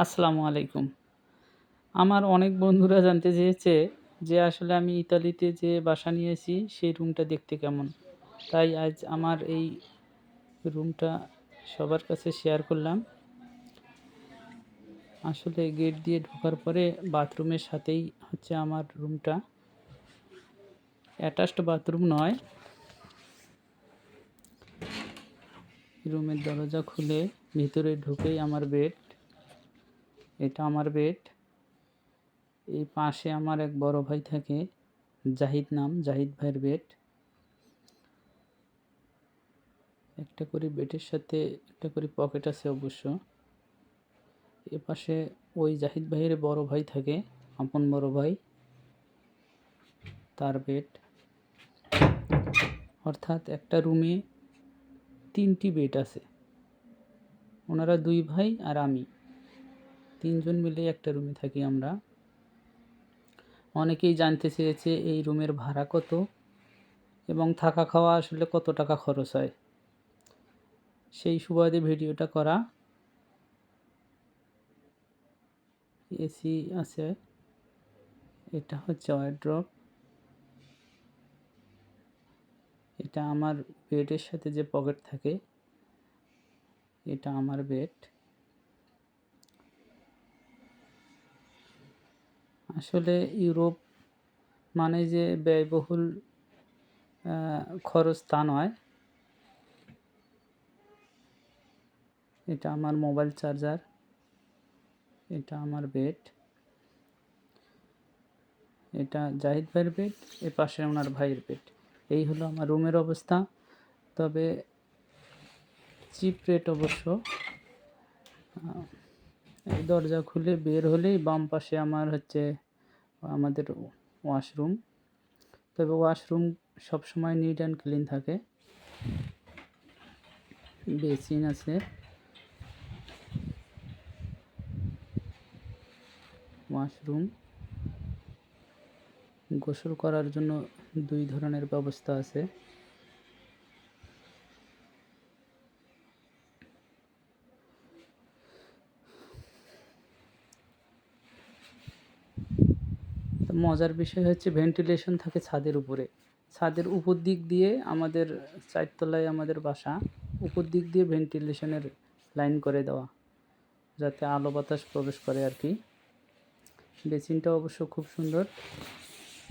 আসসালামু আলাইকুম। আমার অনেক বন্ধুরা জানতে চেয়েছে যে আসলে আমি ইতালিতে যে বাসা নিয়েছি সেই রুমটা দেখতে কেমন? তাই আজ আমার এই রুমটা সবার কাছে শেয়ার করলাম। আসলে গেট দিয়ে ঢোকার পরে বাথরুমের সাথেই হচ্ছে আমার রুমটা। অ্যাটাচড বাথরুম নয়। রুমের দরজা খুলে ভিতরে ঢুকেই আমার বেড। এটা আমার বেড। এই পাশে আমার এক বড় ভাই থাকে, জাহিদ নাম, জাহিদ ভাইয়ের বেড। একটা করে বেডের সাথে একটা করে পকেট আছে অবশ্য। এপাশে ওই জাহিদ ভাইয়ের বড় ভাই থাকে, আপন বড় ভাই, তার বেড। অর্থাৎ একটা রুমে 3টি বেড আছে। ওনারা 2 ভাই আর আমি, 3 জন মিলে একটা রুমে থাকি আমরা। অনেকেই জানতে চেয়েছে এই রুমের ভাড়া কত এবং থাকা খাওয়া আসলে কত টাকা খরচ হয়। সেই সুবাদে ভিডিওটা করা। এসি আছে, এটা হচ্ছে ওয়ারড্রব। এটা আমার বেডের সাথে যে পকেট থাকে, এটা আমার বেড। আসলে ইউরোপ মানে যে ব্যয়বহুল খরচ তা নয়। এটা আমার মোবাইল চার্জার, এটা আমার বেড, এটা জাহিদ ভাইয়ের বেড, এ পাশে ওনার ভাইয়ের বেড। এই হলো আমার রুমের অবস্থা। তবে চিপ রেট অবশ্য। এই দরজা খুলে বের হলেই বাম পাশে আমার হচ্ছে আমাদের ওয়াশরুম। তবে ওয়াশরুম সবসময় নিট অ্যান্ড ক্লিন থাকে। বেসিন আছে, ওয়াশরুম। গোসল করার জন্য 2 ধরনের ব্যবস্থা আছে। তো মজার বিষয় হচ্ছে ভেন্টিলেশন থাকে ছাদের উপরে। ছাদের উপর দিক দিয়ে আমাদের 4 তলায় আমাদের বাসা। উপর দিক দিয়ে ভেন্টিলেশনের লাইন করে দেওয়া, যাতে আলো বাতাস প্রবেশ করে আর কি। বেসিনটা অবশ্য খুব সুন্দর।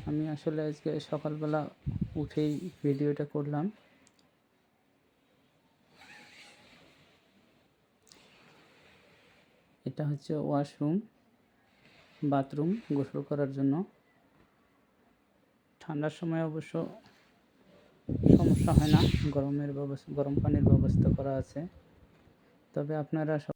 আমি আসলে আজকে সকালবেলা উঠেই ভিডিওটা করলাম। এটা হচ্ছে ওয়াশরুম, বাথরুম গোসল করার জন্য। ঠান্ডার সময় অবশ্য সমস্যা হয় না, গরম পানির ব্যবস্থা করা আছে। তবে আপনারা